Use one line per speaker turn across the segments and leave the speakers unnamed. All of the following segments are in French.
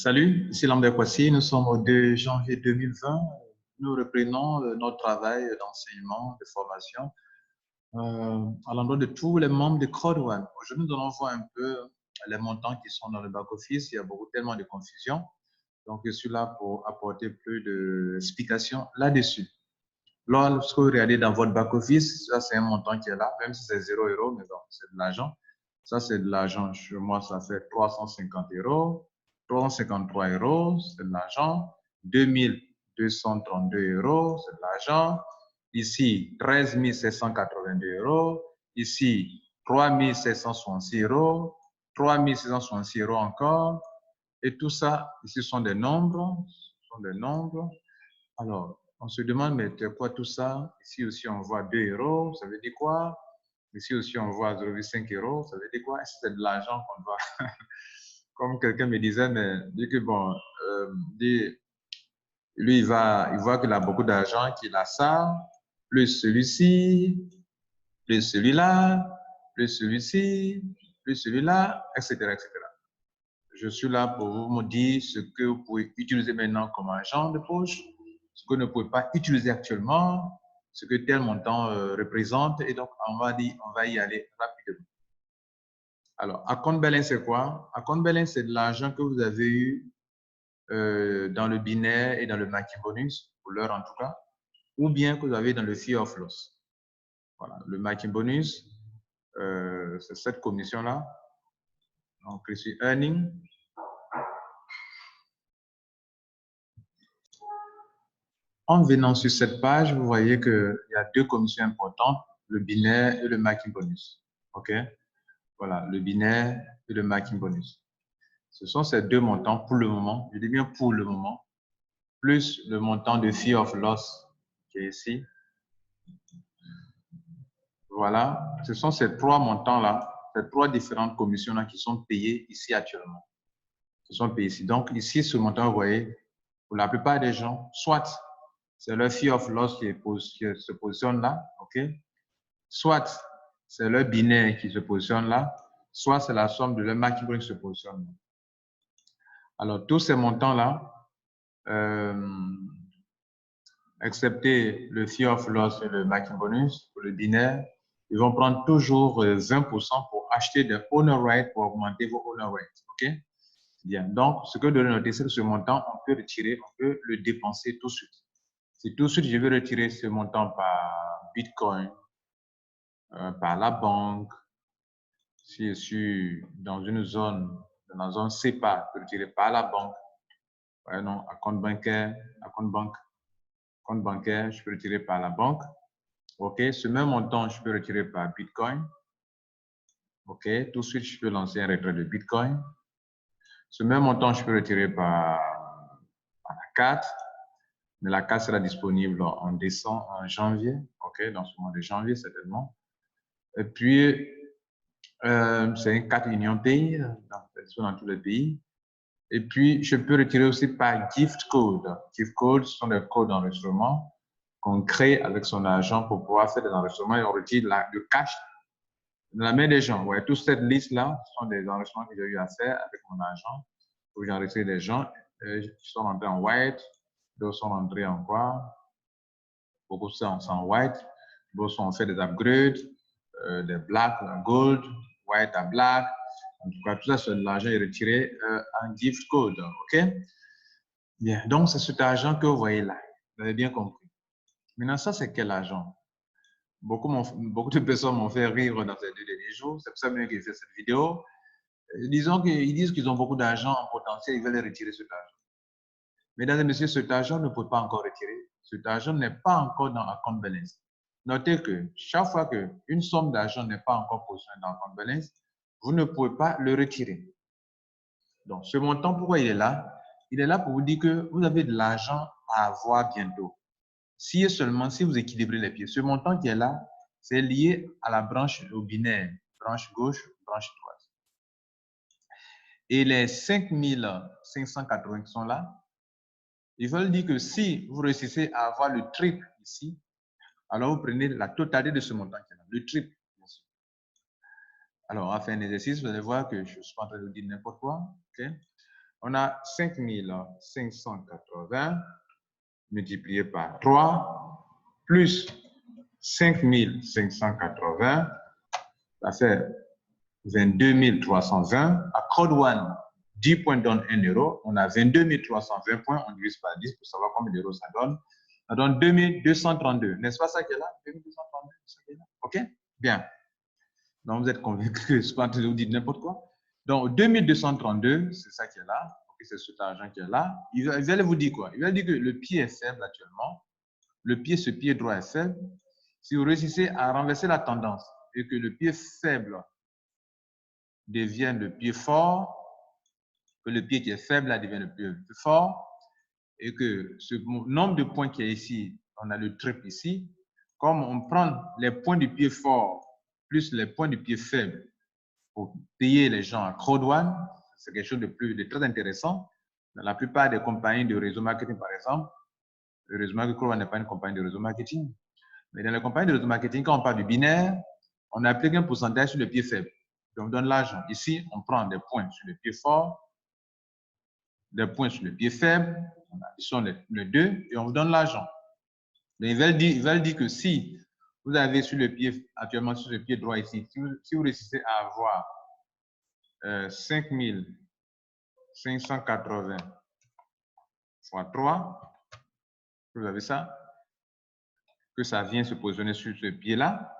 Salut, ici Lambert Kwasi. Nous sommes au 2 janvier 2020. Nous reprenons notre travail d'enseignement, de formation à l'endroit de tous les membres de CrowdOne. Aujourd'hui, nous allons voir un peu les montants qui sont dans le back-office. Il y a tellement de confusion. Donc, je suis là pour apporter plus d'explications là-dessus. Lorsque vous regardez dans votre back-office, ça, c'est un montant qui est là, même si c'est 0 €, mais bon, c'est de l'argent. Ça, c'est de l'argent. Chez moi, ça fait 350 €. 353 €, c'est de l'argent. 2232 €, c'est de l'argent. Ici, 13 782 €. Ici, 3 766 €. 3 766 € encore. Et tout ça, ici sont des nombres. Alors, on se demande, mais c'est quoi tout ça? Ici aussi, on voit 2 €, ça veut dire quoi? Ici aussi, on voit 0,5 €, ça veut dire quoi? Est-ce que c'est de l'argent qu'on doit... Comme quelqu'un me disait, mais dit que bon, lui, il voit qu'il a beaucoup d'argent, qu'il a ça, plus celui-ci, plus celui-là, plus celui-ci, plus celui-là, etc., etc. Je suis là pour vous me dire ce que vous pouvez utiliser maintenant comme argent de poche, ce que vous ne pouvez pas utiliser actuellement, ce que tel montant représente, et donc on va y aller rapidement. Alors, account balance, c'est quoi? Account balance, c'est de l'argent que vous avez eu dans le binaire et dans le marking bonus, pour l'heure en tout cas, ou bien que vous avez dans le fear of loss. Voilà, le marking bonus, c'est cette commission-là. Donc, ici, earning. En venant sur cette page, vous voyez qu'il y a deux commissions importantes, le binaire et le marking bonus. OK? Voilà, le binaire et le marking bonus. Ce sont ces deux montants pour le moment, je dis bien pour le moment, plus le montant de fear of loss qui est ici. Voilà, ce sont ces trois montants-là, ces trois différentes commissions-là qui sont payées ici actuellement. Qui sont payées ici. Donc ici, ce montant, vous voyez, pour la plupart des gens, soit c'est le fear of loss qui se positionne là, OK? Soit c'est le binaire qui se positionne là, soit c'est la somme de leur marking bonus qui se positionne là. Alors, tous ces montants-là, excepté le fear of loss et le marking bonus pour le binaire, ils vont prendre toujours 20% pour acheter des owner rights pour augmenter vos owner rights. OK? Bien. Donc, ce que je dois noter, c'est que ce montant, on peut le dépenser tout de suite. Si tout de suite, je veux retirer ce montant par Bitcoin, par la banque, si je suis dans une zone, dans la zone CEPA, je peux retirer par la banque. Ouais, non, compte bancaire, je peux retirer par la banque. OK, ce même montant, je peux retirer par Bitcoin. OK, tout de suite, je peux lancer un retrait de Bitcoin. Ce même montant, je peux retirer par la carte. Mais la carte sera disponible en janvier. OK, dans ce mois de janvier, certainement. Et puis, c'est une carte Union Pay dans tous les pays. Et puis, je peux retirer aussi par gift code. Gift code, ce sont des codes d'enregistrement qu'on crée avec son argent pour pouvoir faire des enregistrements et on retire le cash de la main des gens. Ouais, toute cette liste-là, ce sont des enregistrements que j'ai eu à faire avec mon argent pour j'enregistrer des gens qui sont rentrés en white, d'autres sont rentrés en quoi? Beaucoup sont en white, d'autres sont fait des upgrades, des black à gold, white à black. En tout cas, tout ça, c'est de l'argent retiré en gift code. OK? Bien. Donc, c'est cet argent que vous voyez là. Vous avez bien compris. Maintenant, ça, c'est quel argent? Beaucoup de personnes m'ont fait rire dans ces 2 derniers jours. C'est pour ça même que j'ai fait cette vidéo. Disons qu'ils disent qu'ils ont beaucoup d'argent en potentiel, ils veulent retirer cet argent. Mesdames et messieurs, cet argent ne peut pas encore retirer. Cet argent n'est pas encore dans account balance. Notez que chaque fois qu'une somme d'argent n'est pas encore positionnée dans account balance, vous ne pouvez pas le retirer. Donc, ce montant, pourquoi il est là? Il est là pour vous dire que vous avez de l'argent à avoir bientôt. Si et seulement si vous équilibrez les pieds. Ce montant qui est là, c'est lié à la branche au binaire, branche gauche, branche droite. Et les 5580 qui sont là, ils veulent dire que si vous réussissez à avoir le triple ici, alors vous prenez la totalité de ce montant qui est là, le triple. Alors, on va faire un exercice, vous allez voir que je ne suis pas en train de vous dire n'importe quoi. Okay? On a 5580 multiplié par 3 plus 5580, ça fait 22 320. À Code One, 10 points donnent 1 euro. On a 22 320 points, on divise par 10 pour savoir combien d'euros ça donne. Ça donne 2232. N'est-ce pas ça qui est là? 2232, ça qui est là. OK? Bien. Donc, vous êtes convaincu que je suis pas en train de vous dire n'importe quoi. Donc, 2232, c'est ça qui est là. Okay, c'est cet argent qui est là. Il va vous dire quoi? Il va dire que le pied est faible actuellement. Ce pied droit est faible. Si vous réussissez à renverser la tendance et que le pied faible devienne le pied fort, que le pied qui est faible là devienne le pied plus fort, et que ce nombre de points qui est ici, on a le triple ici, comme on prend les points du pied fort plus les points du pied faible pour payer les gens à Code One, c'est quelque chose de très intéressant. Dans la plupart des compagnies de réseau marketing, par exemple, heureusement que Code One n'est pas une compagnie de réseau marketing, mais dans les compagnies de réseau marketing, quand on parle du binaire, on applique un pourcentage sur le pied faible. Donc, on donne l'argent. Ici, on prend des points sur le pied fort, des points sur le pied faible, on additionne les deux et on vous donne l'argent. Mais il va dire que si vous avez sur le pied, actuellement sur le pied droit ici, si vous réussissez à avoir 5580 fois 3, vous avez ça, que ça vient se positionner sur ce pied-là,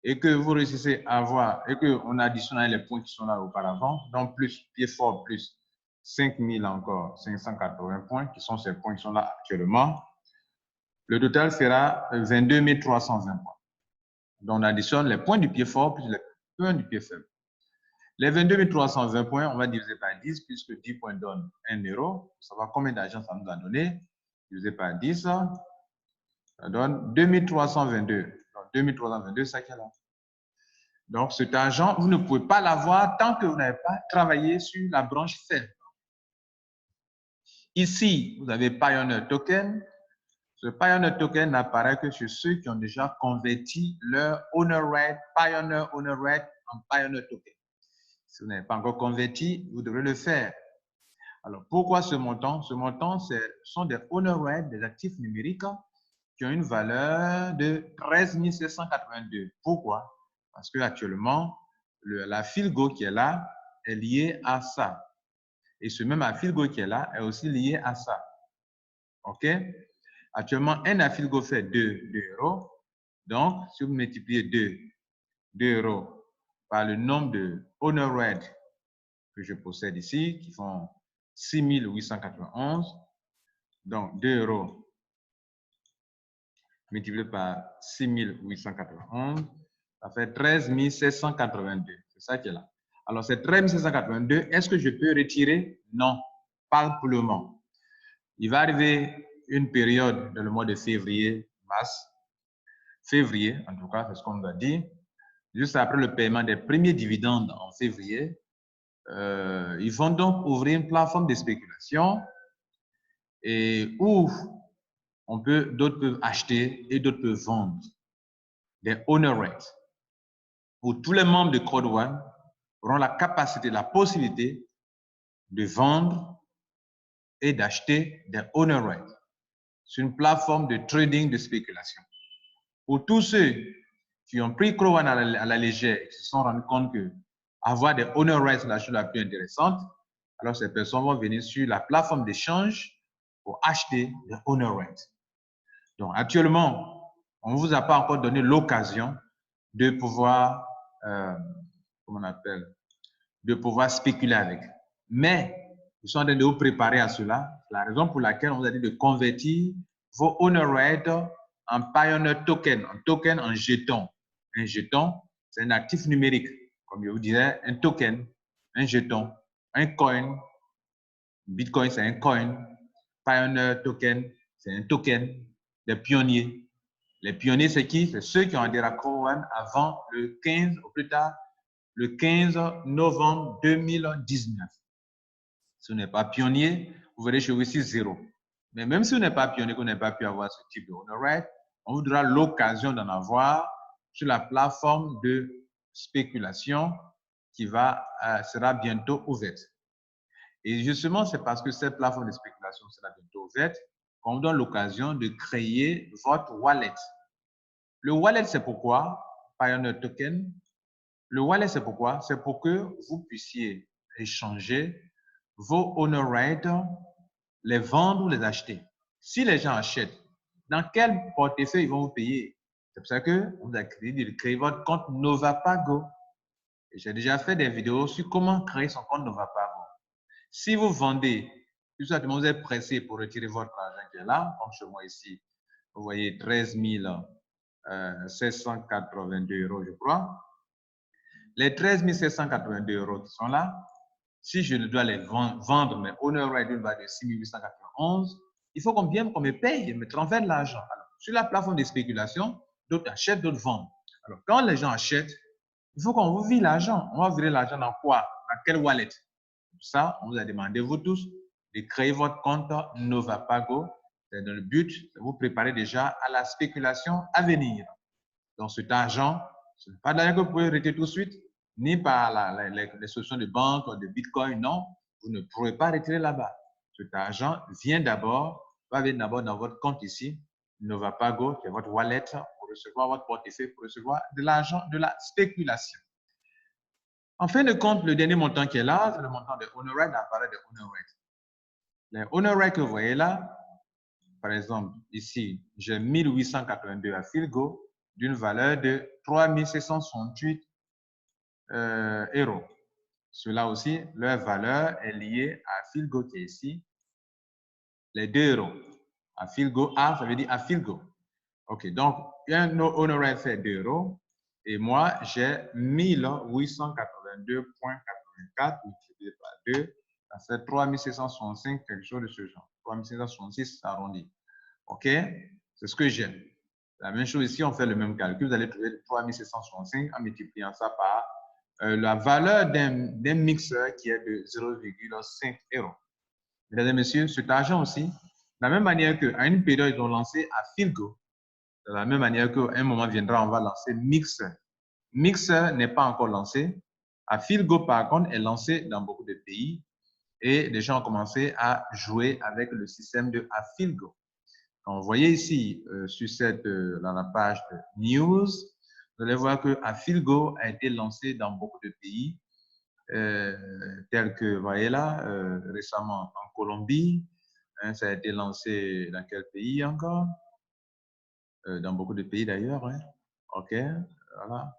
et que vous réussissez à avoir, et qu'on additionne les points qui sont là auparavant, donc plus pied fort, plus 5000 encore, 580 points, qui sont ces points qui sont là actuellement. Le total sera 22 320 points. Donc, on additionne les points du pied fort plus les points du pied faible. Les 22 320 points, on va diviser par 10, puisque 10 points donnent 1 euro. Pour savoir combien d'argent ça nous a donné. Divisé par 10, ça donne 2322. Donc, 2322, c'est ça qui est là. Donc, cet argent, vous ne pouvez pas l'avoir tant que vous n'avez pas travaillé sur la branche faible. Ici, vous avez Pioneer Token. Ce Pioneer Token n'apparaît que chez ceux qui ont déjà converti leur Owner Right, Pioneer Owner Right en Pioneer Token. Si vous n'avez pas encore converti, vous devrez le faire. Alors, pourquoi ce montant? Ce montant, ce sont des Owner Right, des actifs numériques qui ont une valeur de 13 782. Pourquoi? Parce qu'actuellement, la Filgo qui est là est liée à ça. Et ce même Filgo qui est là est aussi lié à ça. OK? Actuellement, un Afilgo fait 2 euros. Donc, si vous multipliez 2 euros par le nombre de Honor Red que je possède ici, qui font 6891, donc 2 euros multiplié par 6891, ça fait 13 782. C'est ça qui est là. Alors, c'est 13 782. Est-ce que je peux retirer? Non, pas pour le moment. Il va arriver une période dans le mois de février, mars, février, en tout cas, c'est ce qu'on nous a dit, juste après le paiement des premiers dividendes en février. Ils vont donc ouvrir une plateforme de spéculation et où d'autres peuvent acheter et d'autres peuvent vendre des owner rights. Où tous les membres de Code One auront la capacité, la possibilité de vendre et d'acheter des owner rights sur une plateforme de trading de spéculation. Pour tous ceux qui ont pris Code One à la légère et qui se sont rendus compte que avoir des owner rights est la chose la plus intéressante, alors ces personnes vont venir sur la plateforme d'échange pour acheter des owner rights. Donc actuellement, on ne vous a pas encore donné l'occasion de pouvoir, comment on appelle, de pouvoir spéculer avec. Mais nous sommes en train de vous préparer à cela. La raison pour laquelle on vous a dit de convertir vos owner rights en Pioneer Token, en jeton. Un jeton, c'est un actif numérique, comme je vous disais, un token, un jeton, un coin. Bitcoin, c'est un coin. Pioneer Token, c'est un token des pionniers. Les pionniers, c'est qui? C'est ceux qui ont adhéré à Code One avant le 15, ou plus tard, le 15 novembre 2019. Si vous n'êtes pas pionnier, vous verrez chez vous ici 0. Mais même si vous n'êtes pas pionnier, vous n'avez pas pu avoir ce type de owner right, on vous donnera l'occasion d'en avoir sur la plateforme de spéculation qui sera bientôt ouverte. Et justement, c'est parce que cette plateforme de spéculation sera bientôt ouverte qu'on vous donne l'occasion de créer votre wallet. Le wallet, c'est pourquoi Pioneer Token. Le wallet, c'est pourquoi? C'est pour que vous puissiez échanger vos honor rights, les vendre ou les acheter. Si les gens achètent, dans quel portefeuille ils vont vous payer? C'est pour ça que vous avez créé votre compte Novapago. J'ai déjà fait des vidéos sur comment créer son compte Novapago. Si vous vendez, tout simplement vous êtes pressé pour retirer votre argent qui est là, comme chez moi ici, vous voyez 13 782 €, je crois. Les 13 782 € qui sont là, si je dois les vendre, mes honor rights d'une valeur de 6 891, il faut qu'on me paye, me transfère de l'argent. Sur la plateforme de spéculation, d'autres achètent, d'autres vendent. Alors, quand les gens achètent, il faut qu'on vous vire l'argent. On va virer l'argent dans quoi? Dans quel wallet? Pour ça, on vous a demandé, vous tous, de créer votre compte Novapago. C'est dans le but de vous préparer déjà à la spéculation à venir. Donc, cet argent, ce n'est pas de l'argent que vous pouvez retirer tout de suite, ni par les solutions de banque, de Bitcoin, non. Vous ne pourrez pas retirer là-bas. Cet argent vient d'abord, va venir d'abord dans votre compte ici, Novapago, qui est votre wallet, pour recevoir votre portefeuille, pour recevoir de l'argent de la spéculation. En fin de compte, le dernier montant qui est là, c'est le montant de honor rights, l'appareil de honor rights. Les honor rights que vous voyez là, par exemple, ici, j'ai 1882 à Philgo d'une valeur de 3768 €. Cela aussi, leur valeur est liée à Philgo qui est ici, les 2 €. À Philgo A, ça veut dire à Philgo. OK, donc, un honor right fait 2 € et moi, j'ai 1882,84 multiplié par 2, ça fait 3765, quelque chose de ce genre. 3766 arrondi. OK, c'est ce que j'ai. La même chose ici, on fait le même calcul. Vous allez trouver 3765 en multipliant ça par la valeur d'un mixeur qui est de 0,5 €. Mesdames et messieurs, cet argent aussi, de la même manière qu'à une période, ils ont lancé à Philgo, de la même manière qu'à un moment viendra, on va lancer Mixer. Mixer n'est pas encore lancé. À Philgo, par contre, est lancé dans beaucoup de pays et les gens ont commencé à jouer avec le système de Philgo. Quand vous voyez ici sur dans la page de News, vous allez voir que Philgo a été lancé dans beaucoup de pays tels que, vous voyez là, récemment en Colombie, hein, ça a été lancé dans quel pays encore? Dans beaucoup de pays d'ailleurs, hein. OK, voilà,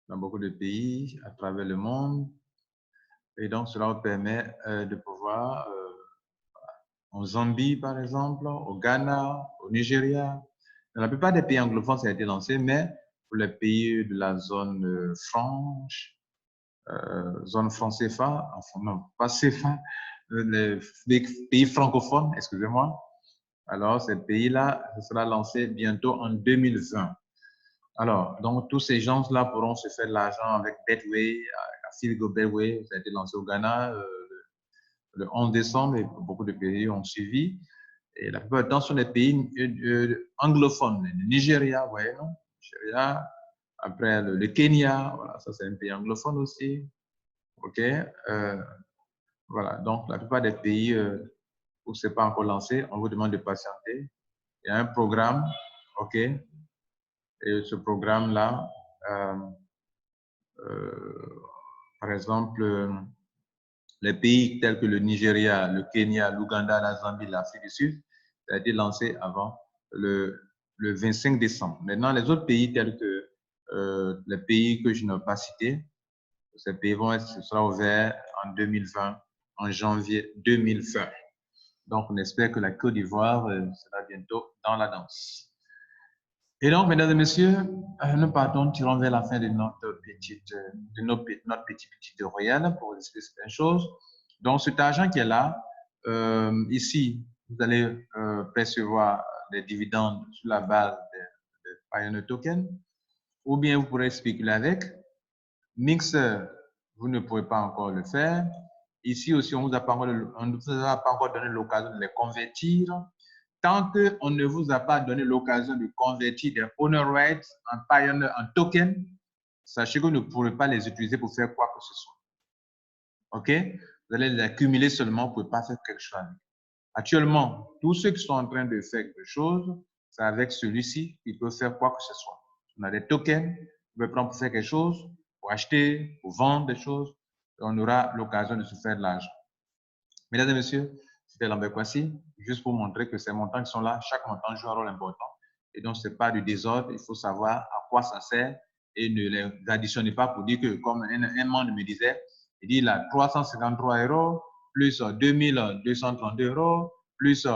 dans beaucoup de pays à travers le monde. Et donc, cela vous permet de pouvoir, en Zambie par exemple, au Ghana, au Nigeria, dans la plupart des pays anglophones, ça a été lancé, mais pour les pays de la zone franche, zone franc CFA, enfin non, pas CFA, les pays francophones, excusez-moi. Alors, ces pays-là, ce sera lancé bientôt en 2020. Alors, donc, tous ces gens-là pourront se faire de l'argent avec Betway, Philgo Betway, ça a été lancé au Ghana le 11 décembre et beaucoup de pays ont suivi. Et la plupart du temps, ce sont des pays anglophones. Le Nigeria, vous voyez, non? Nigeria, après le Kenya, voilà, ça c'est un pays anglophone aussi. OK? Voilà, donc la plupart des pays où ce n'est pas encore lancé, on vous demande de patienter. Il y a un programme, OK? Et ce programme-là, par exemple, les pays tels que le Nigeria, le Kenya, l'Ouganda, la Zambie, l'Afrique du Sud, ça a été lancé avant le 25 décembre. Maintenant, les autres pays tels que les pays que je n'ai pas cités, ces pays ce sera ouvert en 2020, en janvier 2020. Donc, on espère que la Côte d'Ivoire sera bientôt dans la danse. Et donc, mesdames et messieurs, nous partons, tirons vers la fin de notre petit tutoriel pour vous expliquer certaines choses. Donc, cet argent qui est là, ici, vous allez percevoir des dividendes sur la base des Pioneer Token, ou bien vous pourrez spéculer avec. Mixer, vous ne pourrez pas encore le faire. Ici aussi, on ne vous a pas encore donné l'occasion de les convertir. Tant qu'on ne vous a pas donné l'occasion de convertir des honor rights en Pioneer, en token, sachez que vous ne pourrez pas les utiliser pour faire quoi que ce soit. OK? Vous allez les accumuler seulement, vous ne pouvez pas faire quelque chose avec. Actuellement, tous ceux qui sont en train de faire quelque chose, c'est avec celui-ci qu'ils peuvent faire quoi que ce soit. On a des tokens, vous pouvez prendre pour faire quelque chose, pour acheter, pour vendre des choses, et on aura l'occasion de se faire de l'argent. Mesdames et messieurs, c'était Lambert Kwasi, juste pour montrer que ces montants qui sont là, chaque montant joue un rôle important. Et donc, ce n'est pas du désordre, il faut savoir à quoi ça sert et ne les additionnez pas pour dire que, comme un membre me disait, il dit il a 353 euros, plus 2232 euros, plus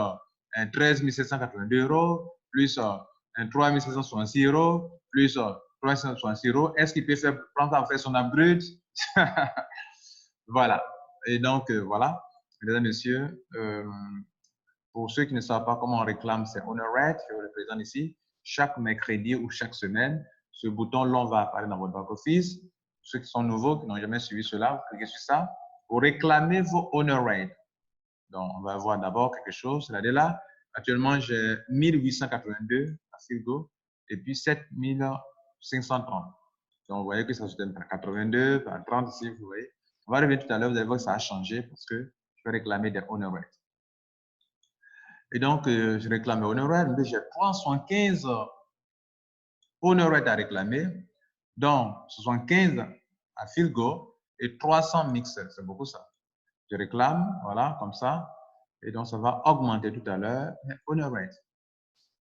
13 782 euros, plus 3 766 euros, plus 366 euros. Est-ce qu'il peut prendre faire son upgrade? Voilà. Et donc, voilà. Mesdames et messieurs, pour ceux qui ne savent pas comment on réclame ces HonorRate, je vous le présente ici. Chaque mercredi ou chaque semaine, ce bouton long va apparaître dans votre back-office. Ceux qui sont nouveaux, qui n'ont jamais suivi cela, vous cliquez sur ça pour réclamer vos HonorRate. Donc, on va voir d'abord quelque chose. C'est là. Actuellement, j'ai 1882 à Firgo et puis 7530. Donc, vous voyez que ça se donne par 82, par 30 ici, vous voyez. On va revenir tout à l'heure, vous allez voir que ça a changé parce que je vais réclamer des HonorRate. Et donc, je réclame mes HonorRate, mais j'ai 315 HonorRate à réclamer, donc 75 à Firgo et 300 mixers. C'est beaucoup ça. Je réclame, voilà, comme ça. Et donc, ça va augmenter tout à l'heure mes HonorRate.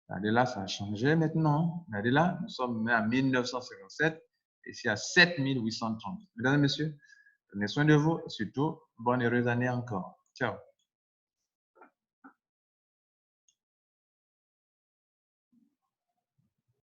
Regardez là, ça a changé maintenant. Regardez là, nous sommes à 1957 et ici à 7830. Mesdames et messieurs, prenez soin de vous et surtout, bonne heureuse année encore. Ciao.